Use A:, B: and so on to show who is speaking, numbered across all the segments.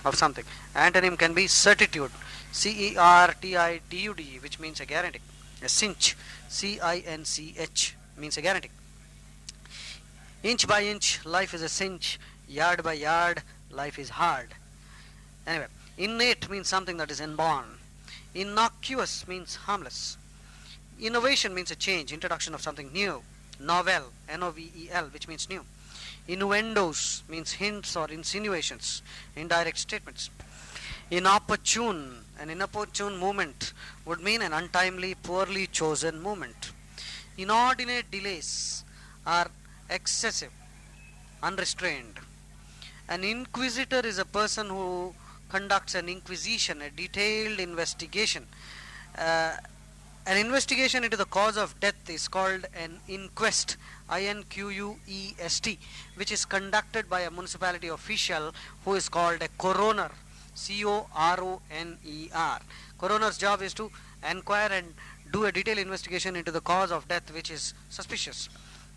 A: of something. Antonym can be certitude, CERTITUD, which means a guarantee. A cinch, CINCH, means a guarantee. Inch by inch, life is a cinch. Yard by yard, life is hard. Anyway, innate means something that is inborn. Innocuous means harmless. Innovation means a change, introduction of something new. Novel, Novel, which means new. Innuendos means hints or insinuations, indirect statements. Inopportune, an inopportune movement would mean an untimely, poorly chosen movement. Inordinate delays are excessive, unrestrained. An inquisitor is a person who conducts an inquisition, a detailed investigation. An investigation into the cause of death is called an inquest, INQUEST, which is conducted by a municipality official who is called a coroner, CORONER. Coroner's job is to inquire and do a detailed investigation into the cause of death which is suspicious.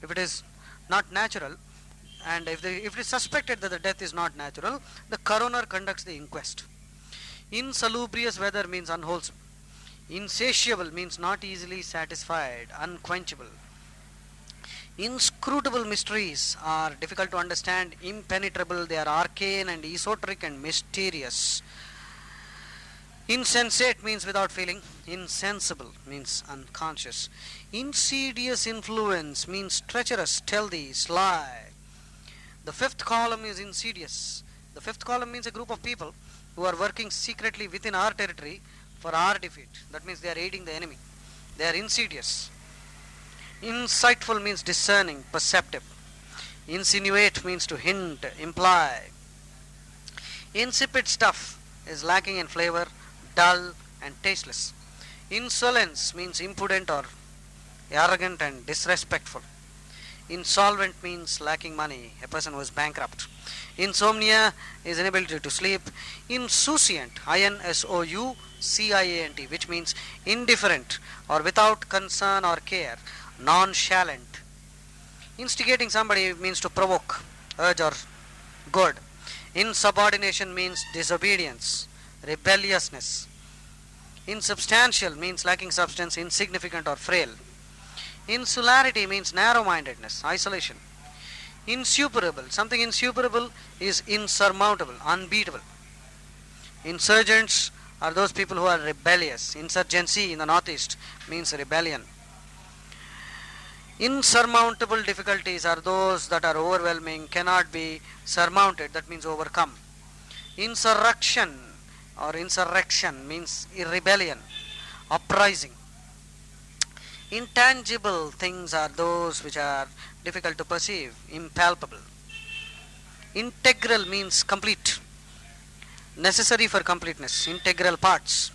A: If it is not natural, and if it is suspected that the death is not natural, the coroner conducts the inquest. Insalubrious weather means unwholesome. Insatiable means not easily satisfied, unquenchable. Inscrutable mysteries are difficult to understand, impenetrable, they are arcane and esoteric and mysterious. Insensate means without feeling. Insensible means unconscious. Insidious influence means treacherous, stealthy, sly. The fifth column is insidious. The fifth column means a group of people who are working secretly within our territory for our defeat. That means they are aiding the enemy. They are insidious. Insightful means discerning, perceptive. Insinuate means to hint, imply. Insipid stuff is lacking in flavor, dull and tasteless. Insolence means impudent or arrogant and disrespectful. Insolvent means lacking money, a person who is bankrupt. Insomnia is inability to sleep. Insouciant, INSOUCIANT, which means indifferent or without concern or care. Nonchalant. Instigating somebody means to provoke, urge or goad. Insubordination means disobedience, rebelliousness. Insubstantial means lacking substance, insignificant or frail. Insularity means narrow-mindedness, isolation. Insuperable, something insuperable is insurmountable, unbeatable. Insurgents are those people who are rebellious. Insurgency in the northeast means rebellion. Insurmountable difficulties are those that are overwhelming, cannot be surmounted, that means overcome. Insurrection or insurrection means rebellion, uprising. Intangible things are those which are difficult to perceive, impalpable. Integral means complete, necessary for completeness, integral parts.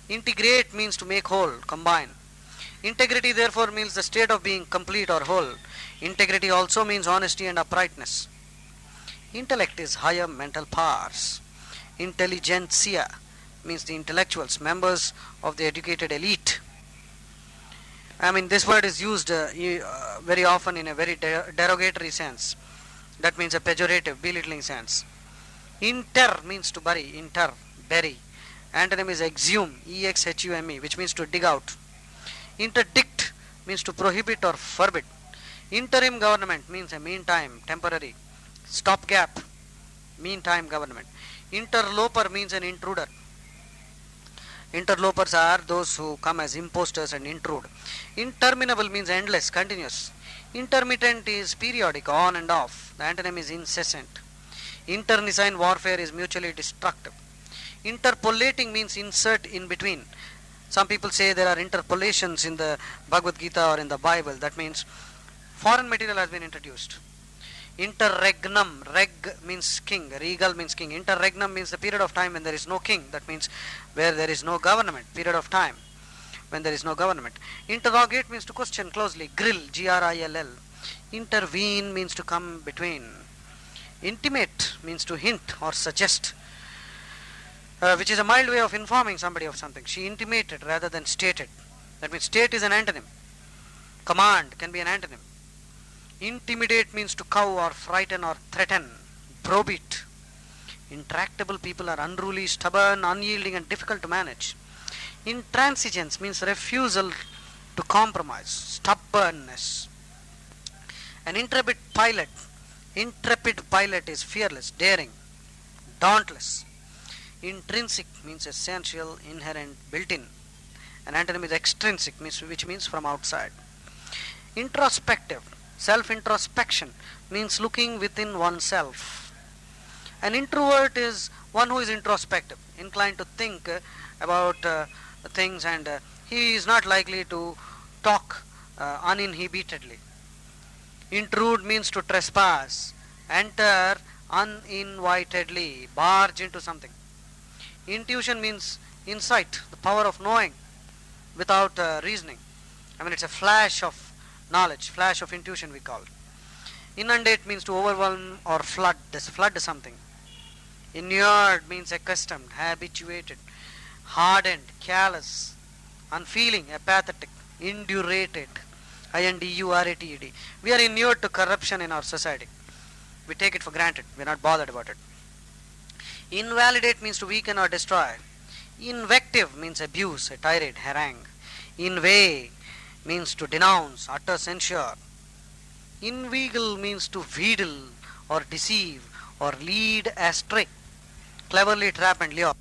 A: Integrate means to make whole, combine. Integrity therefore means the state of being complete or whole. Integrity also means honesty and uprightness. Intellect is higher mental powers. Intelligentsia means the intellectuals, members of the educated elite. I mean, this word is used very often in a very derogatory sense. That means a pejorative, belittling sense. Inter means to bury, bury. Antonym is exhume, EXHUME, which means to dig out. Interdict means to prohibit or forbid. Interim government means a meantime, temporary. Stopgap, meantime government. Interloper means an intruder. Interlopers are those who come as impostors and intrude. Interminable means endless, continuous. Intermittent is periodic, on and off. The antonym is incessant. Internecine warfare is mutually destructive. Interpolating means insert in between. Some people say there are interpolations in the Bhagavad Gita or in the Bible. That means foreign material has been introduced. Interregnum, reg means king, regal means king. Interregnum means the period of time when there is no king. That means where there is no government, period of time when there is no government. Interrogate means to question closely, grill, GRILL. Intervene means to come between. Intimate means to hint or suggest, which is a mild way of informing somebody of something. She intimated rather than stated. That means state is an antonym. Command can be an antonym. Intimidate means to cow or frighten or threaten. Browbeat. Intractable people are unruly, stubborn, unyielding, and difficult to manage. Intransigence means refusal to compromise, stubbornness. An intrepid pilot is fearless, daring, dauntless. Intrinsic means essential, inherent, built-in. An antonym is extrinsic, which means from outside. Introspective, self-introspection means looking within oneself. An introvert is one who is introspective, inclined to think about things, and he is not likely to talk uninhibitedly. Intrude means to trespass, enter uninvitedly, barge into something. Intuition means insight, the power of knowing without reasoning. I mean, it's a flash of knowledge, flash of intuition we call it. Inundate means to overwhelm or flood something. Inured means accustomed, habituated, hardened, callous, unfeeling, apathetic, indurated. INDURATED. We are inured to corruption in our society. We take it for granted. We are not bothered about it. Invalidate means to weaken or destroy. Invective means abuse, a tirade, harangue. Inveigh means to denounce, utter censure. Inveigle means to wheedle or deceive or lead astray, cleverly trap and lure.